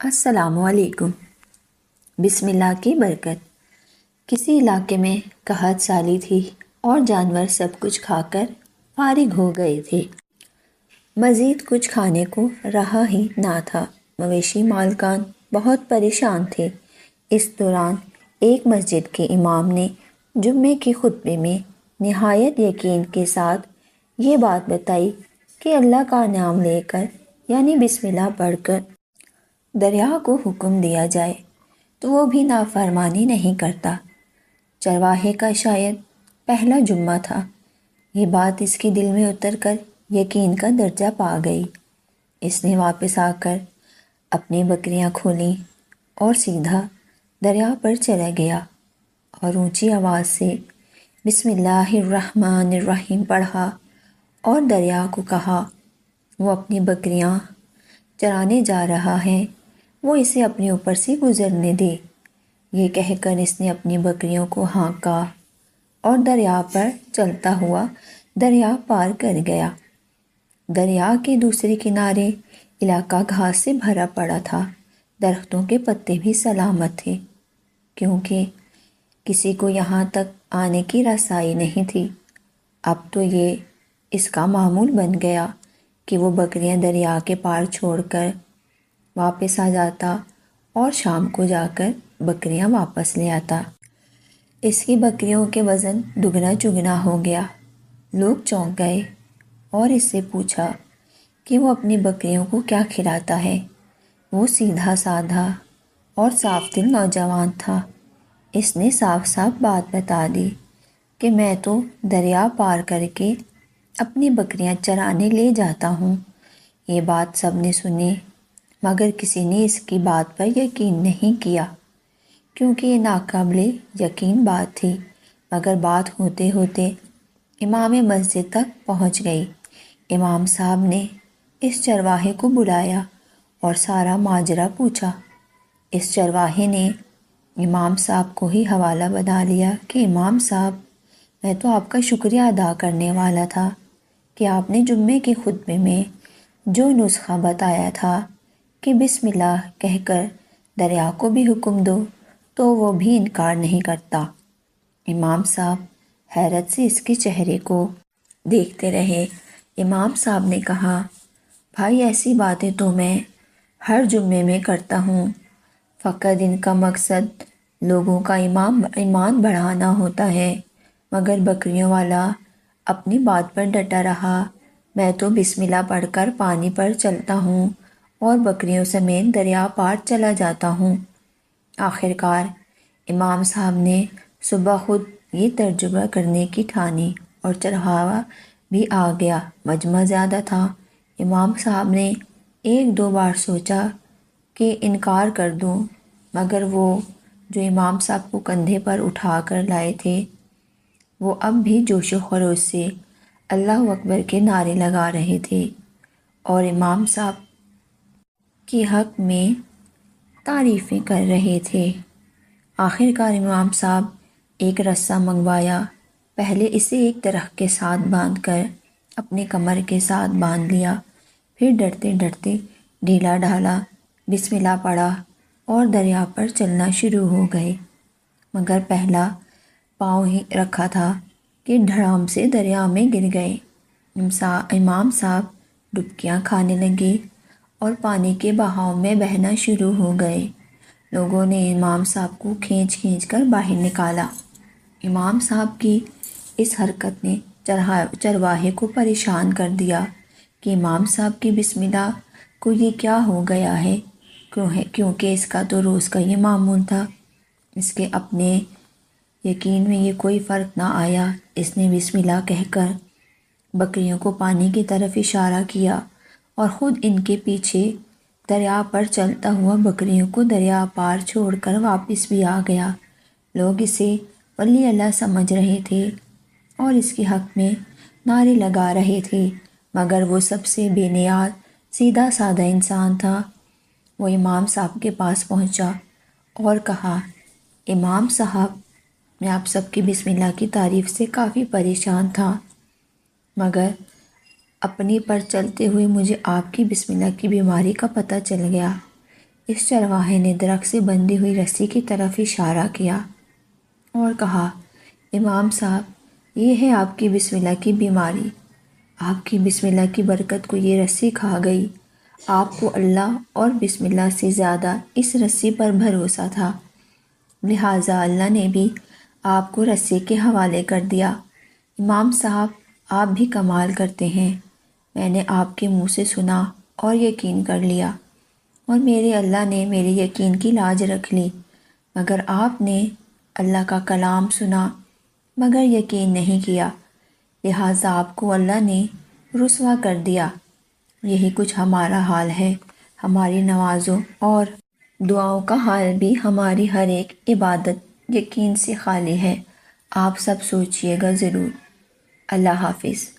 السلام علیکم۔ بسم اللہ کی برکت۔ کسی علاقے میں قحط سالی تھی اور جانور سب کچھ کھا کر فارغ ہو گئے تھے۔ مزید کچھ کھانے کو رہا ہی نہ تھا۔ مویشی مالکان بہت پریشان تھے۔ اس دوران ایک مسجد کے امام نے جمعے کے خطبے میں نہایت یقین کے ساتھ یہ بات بتائی کہ اللہ کا نام لے کر یعنی بسم اللہ پڑھ کر دریا کو حکم دیا جائے تو وہ بھی نافرمانی نہیں کرتا۔ چرواہے کا شاید پہلا جمعہ تھا۔ یہ بات اس کے دل میں اتر کر یقین کا درجہ پا گئی۔ اس نے واپس آ کر اپنی بکریاں کھولیں اور سیدھا دریا پر چلا گیا اور اونچی آواز سے بسم اللہ الرحمن الرحیم پڑھا اور دریا کو کہا وہ اپنی بکریاں چرانے جا رہا ہے، وہ اسے اپنے اوپر سے گزرنے دے۔ یہ کہہ کر اس نے اپنی بکریوں کو ہانکا اور دریا پر چلتا ہوا دریا پار کر گیا۔ دریا کے دوسرے کنارے علاقہ گھاس سے بھرا پڑا تھا۔ درختوں کے پتے بھی سلامت تھے کیونکہ کسی کو یہاں تک آنے کی رسائی نہیں تھی۔ اب تو یہ اس کا معمول بن گیا کہ وہ بکریاں دریا کے پار چھوڑ کر واپس آ جاتا اور شام کو جا کر بکریاں واپس لے آتا۔ اس کی بکریوں کے وزن دگنا چگنا ہو گیا۔ لوگ چونک گئے اور اس سے پوچھا کہ وہ اپنی بکریوں کو کیا کھلاتا ہے۔ وہ سیدھا سادھا اور صاف دل نوجوان تھا۔ اس نے صاف صاف بات بتا دی کہ میں تو دریا پار کر کے اپنی بکریاں چرانے لے جاتا ہوں۔ یہ بات سب نے سنی مگر کسی نے اس کی بات پر یقین نہیں کیا کیونکہ یہ ناقابل یقین بات تھی، مگر بات ہوتے ہوتے امام مسجد تک پہنچ گئی۔ امام صاحب نے اس چرواہے کو بلایا اور سارا ماجرا پوچھا۔ اس چرواہے نے امام صاحب کو ہی حوالہ بنا لیا کہ امام صاحب، میں تو آپ کا شکریہ ادا کرنے والا تھا کہ آپ نے جمعے کے خطبے میں جو نسخہ بتایا تھا کہ بسم اللہ کہہ کر دریا کو بھی حکم دو تو وہ بھی انکار نہیں کرتا۔ امام صاحب حیرت سے اس کے چہرے کو دیکھتے رہے۔ امام صاحب نے کہا، بھائی ایسی باتیں تو میں ہر جمعے میں کرتا ہوں، فقط ان کا مقصد لوگوں کا ایمان بڑھانا ہوتا ہے، مگر بکریوں والا اپنی بات پر ڈٹا رہا۔ میں تو بسم اللہ پڑھ کر پانی پر چلتا ہوں اور بکریوں سمیت دریا پار چلا جاتا ہوں۔ آخر کار امام صاحب نے صبح خود یہ تجربہ کرنے کی ٹھانی اور چرواہا بھی آ گیا۔ مجمع زیادہ تھا۔ امام صاحب نے ایک دو بار سوچا کہ انکار کر دوں، مگر وہ جو امام صاحب کو کندھے پر اٹھا کر لائے تھے وہ اب بھی جوش و خروش سے اللہ اکبر کے نعرے لگا رہے تھے اور امام صاحب کے حق میں تعریفیں کر رہے تھے۔ آخر کار امام صاحب ایک رسہ منگوایا۔ پہلے اسے ایک درخت کے ساتھ باندھ کر اپنے کمر کے ساتھ باندھ لیا، پھر ڈرتے ڈرتے ڈھیلا ڈھالا بسم اللہ پڑھا اور دریا پر چلنا شروع ہو گئے۔ مگر پہلا پاؤں ہی رکھا تھا کہ دھڑام سے دریا میں گر گئے۔ امام صاحب ڈبکیاں کھانے لگے اور پانی کے بہاؤ میں بہنا شروع ہو گئے۔ لوگوں نے امام صاحب کو کھینچ کھینچ کر باہر نکالا۔ امام صاحب کی اس حرکت نے چرواہے کو پریشان کر دیا کہ امام صاحب کی بسم اللہ کو یہ کیا ہو گیا ہے، کیونکہ اس کا تو روز کا یہ معمول تھا۔ اس کے اپنے یقین میں یہ کوئی فرق نہ آیا۔ اس نے بسم اللہ کہہ کر بکریوں کو پانی کی طرف اشارہ کیا اور خود ان کے پیچھے دریا پر چلتا ہوا بکریوں کو دریا پار چھوڑ کر واپس بھی آ گیا۔ لوگ اسے ولی اللہ سمجھ رہے تھے اور اس کے حق میں نعرے لگا رہے تھے، مگر وہ سب سے بے نیاز سیدھا سادہ انسان تھا۔ وہ امام صاحب کے پاس پہنچا اور کہا، امام صاحب، میں آپ سب کی بسم اللہ کی تعریف سے کافی پریشان تھا، مگر اپنی پر چلتے ہوئے مجھے آپ کی بسم اللہ کی بیماری کا پتہ چل گیا۔ اس چرواہے نے درخت سے بندھی ہوئی رسی کی طرف اشارہ کیا اور کہا، امام صاحب، یہ ہے آپ کی بسم اللہ کی بیماری۔ آپ کی بسم اللہ کی برکت کو یہ رسی کھا گئی۔ آپ کو اللہ اور بسم اللہ سے زیادہ اس رسی پر بھروسہ تھا، لہٰذا اللہ نے بھی آپ کو رسی کے حوالے کر دیا۔ امام صاحب، آپ بھی کمال کرتے ہیں۔ میں نے آپ کے منہ سے سنا اور یقین کر لیا، اور میرے اللہ نے میرے یقین کی لاج رکھ لی، مگر آپ نے اللہ کا کلام سنا مگر یقین نہیں کیا، لہٰذا آپ کو اللہ نے رسوا کر دیا۔ یہی کچھ ہمارا حال ہے۔ ہماری نمازوں اور دعاؤں کا حال بھی ہماری ہر ایک عبادت یقین سے خالی ہے۔ آپ سب سوچئے گا ضرور۔ اللہ حافظ۔